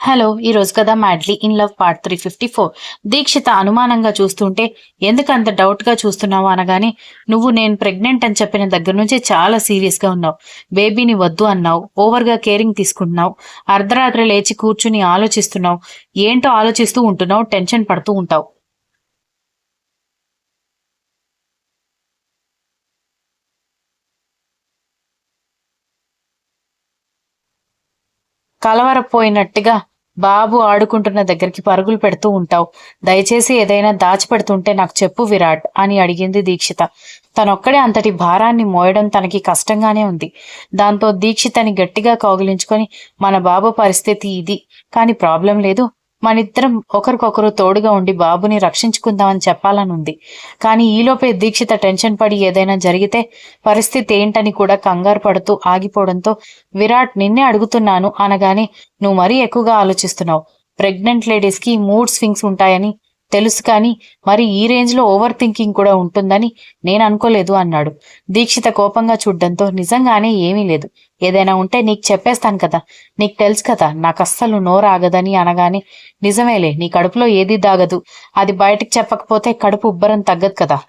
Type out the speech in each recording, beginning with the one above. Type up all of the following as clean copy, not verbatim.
Hello! ఈరోజు కదా 'madly in love' part 354. Dikshita అనుమానంగా చూస్తుంటే, ఎందుకంత డౌట్‌గా చూస్తున్నావు అనగానే, నువ్వు నేను ప్రెగ్నెంట్ అని చెప్పిన దగ్గర నుంచి చాలా సీరియస్‌గా ఉన్నావు. బేబీని వద్దు అన్నావు. ఓవర్‌గా కేరింగ్ తీసుకుంటున్నావు. అర్ధరాత్రి లేచి కూర్చుని ఆలోచిస్తున్నావు. ఏంటో ఆలోచిస్తూ ఉంటున్నావు. టెన్షన్ పడుతూ ఉంటావు. కలవరపోయినట్టుగా బాబు ఆడుకుంటున్న దగ్గరికి పరుగులు పెడుతూ ఉంటావు. దయచేసి ఏదైనా దాచిపెడుతుంటే నాకు చెప్పు విరాట్ అని అడిగింది దీక్షిత. తనొక్కడే అంతటి భారాన్ని మోయడం తనకి కష్టంగానే ఉంది. దాంతో దీక్షితని గట్టిగా కౌగిలించుకొని మన బాబు పరిస్థితి ఇది. కానీ ప్రాబ్లం లేదు. మనిద్దరం ఒకరికొకరు తోడుగా ఉండి బాబుని రక్షించుకుందామని చెప్పాలనుంది. కానీ ఈలోపే దీక్షిత టెన్షన్ పడి ఏదైనా జరిగితే పరిస్థితి ఏంటని కూడా కంగారు పడుతూ ఆగిపోవడంతో విరాట్ నిన్నే అడుగుతున్నాను అనగానే నువ్వు మరీ ఎక్కువగా ఆలోచిస్తున్నావు. ప్రెగ్నెంట్ లేడీస్కి మూడ్ స్వింగ్స్ ఉంటాయని తెలుసు, కానీ మరి ఈ రేంజ్లో ఓవర్ థింకింగ్ కూడా ఉంటుందని నేను అనుకోలేదు అన్నాడు. దీక్షిత కోపంగా చూడ్డంతో నిజంగానే ఏమీ లేదు. ఏదైనా ఉంటే నీకు చెప్పేస్తాను కదా. నీకు తెలుసు కదా నాకు అస్సలు నోరాగదని అనగానే నిజమేలే, నీ కడుపులో ఏదీ దాగదు. అది బయటికి చెప్పకపోతే కడుపు ఉబ్బరం తగ్గదు కదా.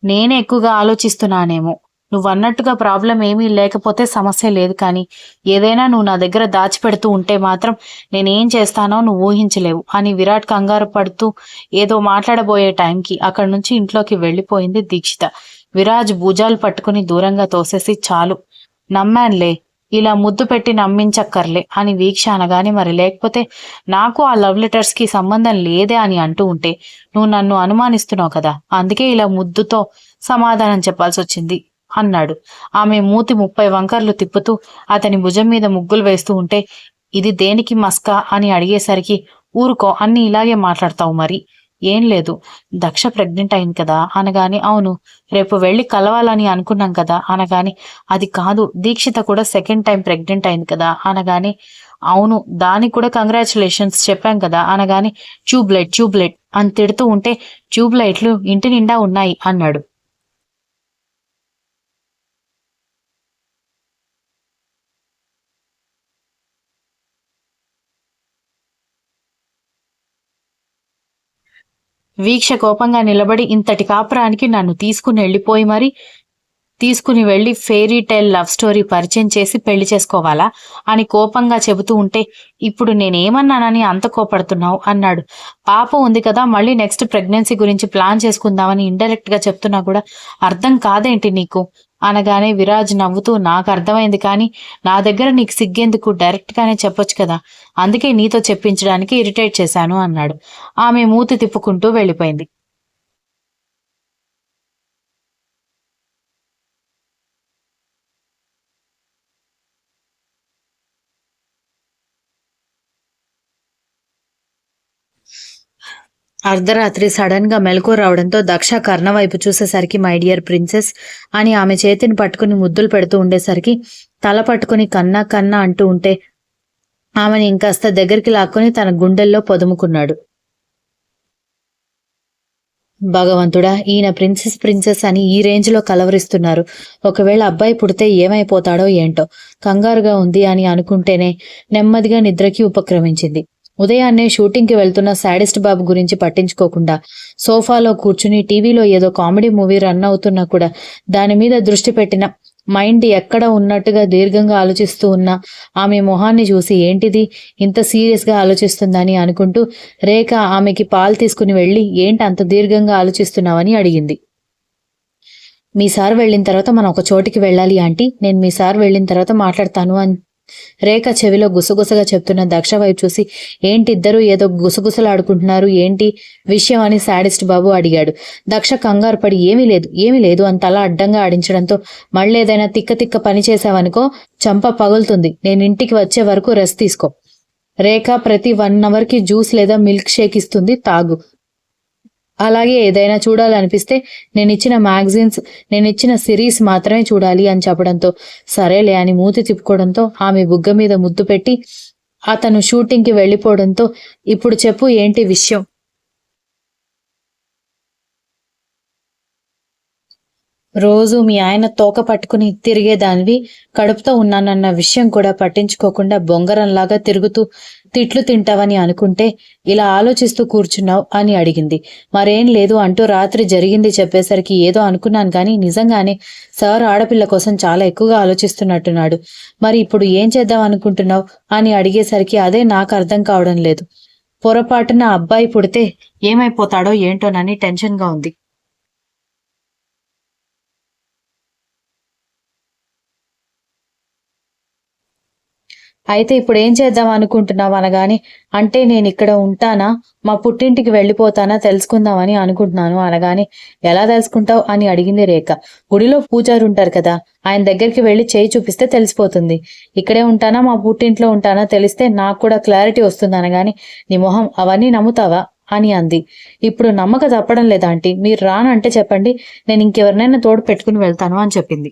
నేనే ఎక్కువగా ఆలోచిస్తున్నానేమో. నువ్వన్నట్టుగా ప్రాబ్లం ఏమీ లేకపోతే సమస్య లేదు, కానీ ఏదైనా నువ్వు నా దగ్గర దాచిపెడుతూ ఉంటే మాత్రం నేనేం చేస్తానో నువ్వు ఊహించలేవు అని విరాట్ కంగారు పడుతూ ఏదో మాట్లాడబోయే టైంకి అక్కడి నుంచి ఇంట్లోకి వెళ్ళిపోయింది దీక్షిత. విరాజ్ భుజాలు పట్టుకుని దూరంగా తోసేసి చాలు, నమ్మాన్లే, ఇలా ముద్దు పెట్టి నమ్మించక్కర్లే అని వీక్ష అనగానే మరి లేకపోతే నాకు ఆ లవ్ లెటర్స్ కి సంబంధం లేదే అని అంటూ ఉంటే నువ్వు నన్ను అనుమానిస్తున్నావు కదా, అందుకే ఇలా ముద్దుతో సమాధానం చెప్పాల్సి వచ్చింది అన్నాడు. ఆమె మూతి 30 వంకర్లు తిప్పుతూ అతని భుజం మీద ముగ్గులు వేస్తూ ఉంటే ఇది దేనికి మస్కా అని అడిగేసరికి ఊరుకో, అన్ని ఇలాగే మాట్లాడతావు మరి. ఏం లేదు, దక్ష ప్రెగ్నెంట్ అయింది కదా అనగాని అవును, రేపు వెళ్ళి కలవాలని అనుకున్నాం కదా అనగాని అది కాదు, దీక్షిత కూడా సెకండ్ టైం ప్రెగ్నెంట్ అయింది కదా అనగాని అవును, దానికి కూడా కంగ్రాచులేషన్స్ చెప్పాం కదా అనగాని ట్యూబ్లైట్ ట్యూబ్లైట్ అని తిడుతూ ఉంటే ట్యూబ్లైట్లు ఇంటి నిండా ఉన్నాయి అన్నాడు. వీక్ష కోపంగా నిలబడి ఇంతటి కాపురానికి నన్ను తీసుకుని వెళ్ళి ఫెయిరీ టైల్ లవ్ స్టోరీ పరిచయం చేసి పెళ్లి చేసుకోవాలా అని కోపంగా చెబుతూ ఉంటే ఇప్పుడు నేనేమన్నానని అంత కోపడుతున్నావు అన్నాడు. పాప ఉంది కదా, మళ్ళీ నెక్స్ట్ ప్రెగ్నెన్సీ గురించి ప్లాన్ చేసుకుందామని ఇండైరెక్ట్ గా చెప్తున్నా కూడా అర్థం కాదేంటి నీకు అనగానే విరాజ్ నవ్వుతూ నాకు అర్థమైంది, కానీ నా దగ్గర నీకు సిగ్గేందుకు, డైరెక్ట్ గానే చెప్పొచ్చు కదా, అందుకే నీతో చెప్పించడానికి ఇరిటేట్ చేశాను అన్నాడు. ఆమె మూతి తిప్పుకుంటూ వెళ్ళిపోయింది. అర్ధరాత్రి సడన్ గా మెలకువ రావడంతో దక్ష కర్ణ వైపు చూసేసరికి మై డియర్ ప్రిన్సెస్ అని ఆమె చేతిని పట్టుకుని ముద్దులు పెడుతూ ఉండేసరికి తల పట్టుకుని కన్నా కన్నా అంటూ ఉంటే ఆమెని ఇంకాస్త దగ్గరికి లాక్కొని తన గుండెల్లో పొదుముకున్నాడు. భగవంతుడా, ఈయన ప్రిన్సెస్ ప్రిన్సెస్ అని ఈ రేంజ్ లో కలవరిస్తున్నారు. ఒకవేళ అబ్బాయి పుడితే ఏమైపోతాడో ఏంటో కంగారుగా ఉంది అని అనుకుంటేనే నెమ్మదిగా నిద్రకి ఉపక్రమించింది. ఉదయాన్నే షూటింగ్కి వెళ్తున్న శాడిస్ట్ బాబు గురించి పట్టించుకోకుండా సోఫాలో కూర్చుని టీవీలో ఏదో కామెడీ మూవీ రన్ అవుతున్నా కూడా దాని మీద దృష్టి పెట్టిన మైండ్ ఎక్కడ ఉన్నట్టుగా దీర్ఘంగా ఆలోచిస్తూ ఉన్న ఆమె మొహాన్ని చూసి ఏంటిది ఇంత సీరియస్గా ఆలోచిస్తుందని అనుకుంటూ రేఖ ఆమెకి పాలు తీసుకుని వెళ్ళి ఏంటి అంత దీర్ఘంగా ఆలోచిస్తున్నావని అడిగింది. మీ సార్ వెళ్ళిన తర్వాత మనం ఒక చోటికి వెళ్ళాలి ఆంటీ, నేను మీ సార్ వెళ్ళిన తర్వాత మాట్లాడతాను అని రేఖ చెవిలో గుసగుసగా చెప్తున్న దక్ష వైపు చూసి ఏంటి ఇద్దరు ఏదో గుసగుసలాడుకుంటున్నారు, ఏంటి విషయం అని శాడిస్ట్ బాబు అడిగాడు. దక్ష కంగారు పడి ఏమీ లేదు అని తల అడ్డంగా ఆడించడంతో మళ్ళేదైనా తిక్క తిక్క పని చేశావనుకో చంప పగులుతుంది, నేను ఇంటికి వచ్చే వరకు రెస్ట్ తీసుకో. రేఖ ప్రతి 1 అవర్కి జ్యూస్ లేదా మిల్క్ షేక్ ఇస్తుంది, తాగు. అలాగే ఏదైనా చూడాలనిపిస్తే నేనిచ్చిన సిరీస్ మాత్రమే చూడాలి అని చెప్పడంతో సరేలే అని మూతి తిప్పుకోవడంతో ఆమె బుగ్గ మీద ముద్దు పెట్టి అతను షూటింగ్కి వెళ్ళిపోవడంతో ఇప్పుడు చెప్పు ఏంటి విషయం రోజు మీ ఆయన తోక పట్టుకుని తిరిగేదానివి, కడుపుతో ఉన్నానన్న విషయం కూడా పట్టించుకోకుండా బొంగరంలాగా తిరుగుతూ తిట్లు తింటావని అనుకుంటే ఇలా ఆలోచిస్తూ కూర్చున్నావు అని అడిగింది. మరేం లేదు అంటూ రాత్రి జరిగింది చెప్పేసరికి ఏదో అనుకున్నాను కానీ నిజంగానే సార్ ఆడపిల్ల కోసం చాలా ఎక్కువగా ఆలోచిస్తున్నట్టున్నాడు. మరి ఇప్పుడు ఏం చేద్దాం అనుకుంటున్నావు అని అడిగేసరికి అదే నాకు అర్థం కావడం లేదు. పొరపాటున అబ్బాయి పుడితే ఏమైపోతాడో ఏంటోనని టెన్షన్గా ఉంది. అయితే ఇప్పుడేం చేద్దాం అనుకుంటున్నావు అనగానే, అంటే నేనిక్కడ ఉంటానా? మా పుట్టింటికి వెళ్ళిపోతానా తెలుసుకుందామని అనుకుంటున్నాను అనగానే, ఎలా తెలుసుకుంటావు అని అడిగింది రేఖ. గుడిలో పూజారుంటారు కదా! ఆయన దగ్గరికి వెళ్లి చేయి చూపిస్తే తెలిసిపోతుంది. ఇక్కడే ఉంటానా? మా పుట్టింట్లో ఉంటానా తెలిస్తే నాకు కూడా క్లారిటీ వస్తుంది అనగానే, నీ మొహం అవన్నీ నమ్ముతావా? అని అంది. ఇప్పుడు నమ్మక తప్పడం లేదా ఆంటీ. మీరు రానంటే చెప్పండి. నేను ఇంకెవరినైనా తోడు పెట్టుకుని వెళ్తాను అని చెప్పింది.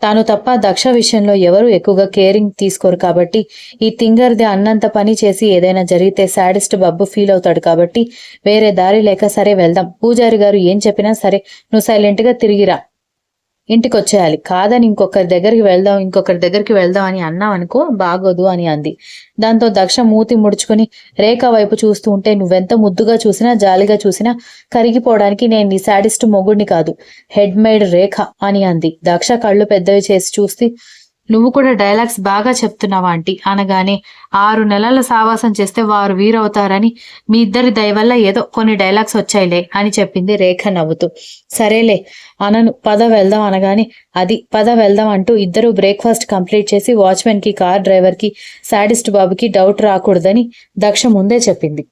తాను తప్ప దక్ష విషయంలో ఎవరూ ఎక్కువగా కేరింగ్ తీసుకోరు కాబట్టి, ఈ తింగర్ది అన్నంత పని చేసి ఏదైనా జరిగితే శాడిస్ట్ బబ్బు ఫీల్ అవుతాడు కాబట్టి, వేరే దారి లేక సరే వెళ్దాం. పూజారి గారు ఏం చెప్పినా సరే నువ్వు సైలెంట్‌గా తిరిగిరా. ఇంటికొచ్చేయాలి. కాదని ఇంకొకరి దగ్గరికి వెళ్దాం అని అన్నావనుకో బాగోదు అని అంది. దాంతో దక్ష మూతి ముడుచుకుని రేఖ వైపు చూస్తూ ఉంటే నువ్వెంత ముద్దుగా చూసినా, జాలిగా చూసినా కరిగిపోవడానికి నేను నీ శాడిస్ట్ మొగుడిని కాదు. హెడ్ మేడ్ రేఖ అని అంది. దక్ష కళ్ళు పెద్దవి చేసి చూస్తే నువ్వు కూడా డైలాగ్స్ బాగా చెప్తున్నావా ఆంటీ అనగానే 6 నెలల సావాసం చేస్తే వారు వీరవుతారని మీ ఇద్దరి దయ వల్ల ఏదో కొన్ని డైలాగ్స్ వచ్చాయిలే అని చెప్పింది రేఖ నవ్వుతూ. సరేలే అనను పద వెళ్దాం అనగానే అది పద వెళ్దాం అంటూ ఇద్దరు బ్రేక్ఫాస్ట్ కంప్లీట్ చేసి వాచ్మెన్ కి కార్ డ్రైవర్ కి శాడిస్ట్ బాబుకి డౌట్ రాకూడదని దక్ష ముందే చెప్పింది.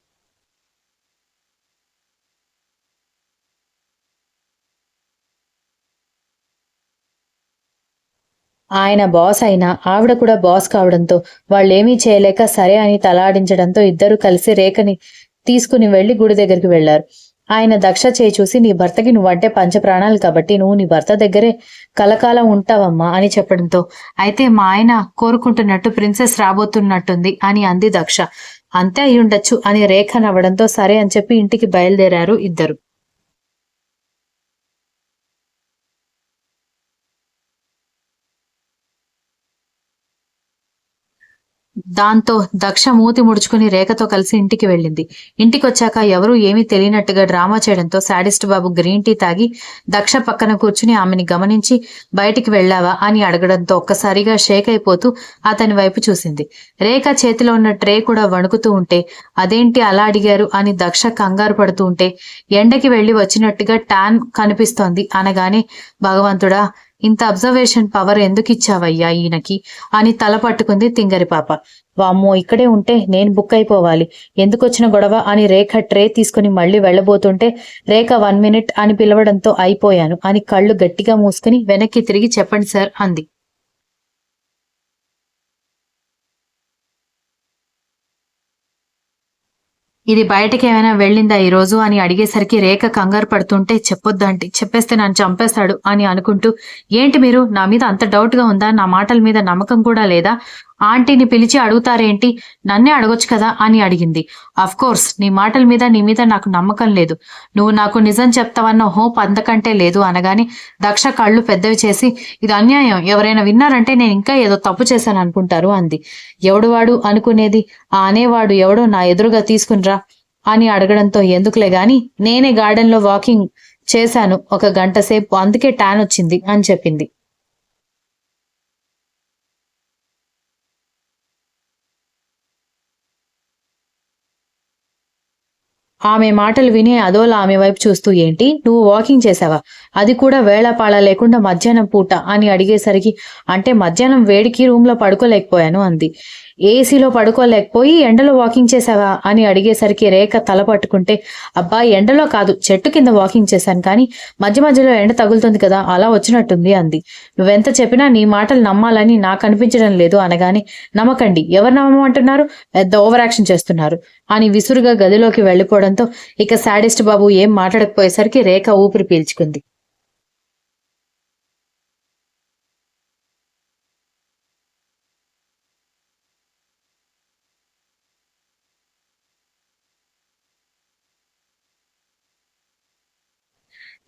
ఆయన బాస్ అయినా ఆవిడ కూడా బాస్ కావడంతో వాళ్ళేమీ చేయలేక సరే అని తలాడించడంతో ఇద్దరూ కలిసి రేఖని తీసుకుని వెళ్లి గుడి దగ్గరికి వెళ్లారు. ఆయన దక్ష చేయి చూసి నీ భర్తకి నువ్వంటే పంచప్రాణాలు కాబట్టి నువ్వు నీ భర్త దగ్గరే కలకాలం ఉంటావమ్మా అని చెప్పడంతో అయితే మా ఆయన కోరుకుంటున్నట్టు ప్రిన్సెస్ రాబోతున్నట్టుంది అని అంది దక్ష. అంతే అయ్యుండొచ్చు అని రేఖ నవ్వడంతో సరే అని చెప్పి ఇంటికి బయలుదేరారు ఇద్దరు. దాంతో దక్ష మూతి ముడుచుకుని రేఖతో కలిసి ఇంటికి వెళ్ళింది. ఇంటికొచ్చాక ఎవరూ ఏమీ తెలియనట్టుగా డ్రామా చేయడంతో శాడిస్ట్ బాబు గ్రీన్ టీ తాగి దక్ష పక్కన కూర్చుని ఆమెని గమనించి బయటికి వెళ్ళావా అని అడగడంతో ఒక్కసారిగా షేక్ అయిపోతూ అతని వైపు చూసింది. రేఖ చేతిలో ఉన్న ట్రే కూడా వణుకుతూ ఉంటే అదేంటి అలా అడిగారు అని దక్ష కంగారు పడుతూ ఉంటే ఎండకి వెళ్లి వచ్చినట్టుగా టాన్ కనిపిస్తోంది అనగానే భగవంతుడా ఇంత అబ్జర్వేషన్ పవర్ ఎందుకిచ్చావయ్యా ఈయనకి అని తల పట్టుకుంది తింగరి పాప. వామ్మో ఇక్కడే ఉంటే నేను బుక్ అయిపోవాలి. ఎందుకొచ్చిన గొడవ అని రేఖ ట్రే తీసుకుని మళ్ళీ వెళ్ళబోతుంటే రేఖ 1 మినిట్ అని పిలవడంతో అయిపోయాను అని కళ్ళు గట్టిగా మూసుకుని వెనక్కి తిరిగి చెప్పండి సార్ అంది. ఇది బయటకేమైనా వెళ్ళిందా ఈరోజు అని అడిగేసరికి రేఖ కంగారు పడుతుంటే చెప్పొద్దంటి చెప్పేస్తే నన్ను చంపేస్తాడు అని అనుకుంటూ ఏంటి మీరు నా మీద అంత డౌట్గా ఉందా నా మాటల మీద నమ్మకం కూడా లేదా ఆంటీని పిలిచి అడుగుతారేంటి నన్నే అడగొచ్చు కదా అని అడిగింది. కోర్స్ నీ మీద నాకు నమ్మకం లేదు. నువ్వు నాకు నిజం చెప్తావన్న హోప్ అంతకంటే లేదు అనగానే దక్ష కళ్ళు పెద్దవి చేసి ఇది అన్యాయం ఎవరైనా విన్నారంటే నేను ఇంకా ఏదో తప్పు చేశాను అనుకుంటారు అంది. ఎవడు వాడు అనుకునేది ఆ అనేవాడు ఎవడో నా ఎదురుగా తీసుకునిరా అని అడగడంతో ఎందుకులే గాని నేనే గార్డెన్లో వాకింగ్ చేశాను 1 గంట సేపు అందుకే టాన్ వచ్చింది అని చెప్పింది. ఆమె మాటలు విని అదోలా ఆమె వైపు చూస్తూ ఏంటి నువ్వు వాకింగ్ చేసావా అది కూడా వేళాపాళా లేకుండా మధ్యాహ్నం పూట అని అడిగేసరికి అంటే మధ్యాహ్నం వేడికి రూమ్లో పడుకోలేకపోయాను అంది. ఏసీలో పడుకోలేకపోయి ఎండలో వాకింగ్ చేసావా అని అడిగేసరికి రేఖ తల పట్టుకుంటే అబ్బా ఎండలో కాదు చెట్టు కింద వాకింగ్ చేశాను కానీ మధ్య మధ్యలో ఎండ తగులుతుంది కదా అలా వచ్చినట్టుంది అంది. నువ్వెంత చెప్పినా నీ మాటలు నమ్మాలని నాకు అనిపించడం లేదు అనగానే నమ్మకండి ఎవరు నమ్మమంటున్నారు పెద్ద ఓవర్ యాక్షన్ చేస్తున్నారు అని విసురుగా గదిలోకి వెళ్లిపోవడంతో ఇక శాడిస్ట్ బాబు ఏం మాట్లాడకపోయేసరికి రేఖ ఊపిరి పీల్చుకుంది.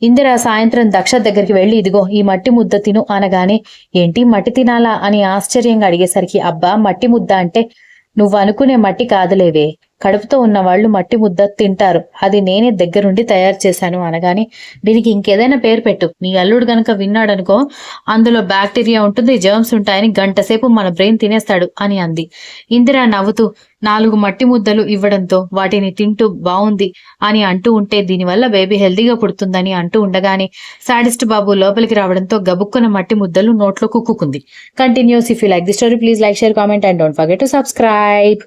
ఇందిర సాయంత్రం దక్ష దగ్గరికి వెళ్లి ఇదిగో ఈ మట్టి ముద్ద తిను అనగానే ఏంటి మట్టి తినాలా అని ఆశ్చర్యంగా అడిగేసరికి అబ్బా మట్టి ముద్ద అంటే నువ్వు అనుకునే మట్టి కాదులేవే, కడుపుతో ఉన్న వాళ్ళు మట్టి ముద్ద తింటారు, అది నేనే దగ్గరుండి తయారు చేశాను అనగానే దీనికి ఇంకేదైనా పేరు పెట్టు, నీ అల్లుడు గనక విన్నాడనుకో అందులో బ్యాక్టీరియా ఉంటుంది, జర్మ్స్ ఉంటాయని గంట సేపు మన బ్రెయిన్ తినేస్తాడు అని అంది. ఇందిరా నవ్వుతూ 4 మట్టి ముద్దలు ఇవ్వడంతో వాటిని తింటూ బావుంది అని అంటూ ఉంటే దీనివల్ల బేబీ హెల్దీగా పుడుతుందని అంటూ ఉండగానే సాడిస్ట్ బాబు లోపలికి రావడంతో గబుక్కున మట్టి ముద్దలు నోట్లో కుక్కుకుంది. Continues. If you like the story please like, share, comment and don't forget to subscribe.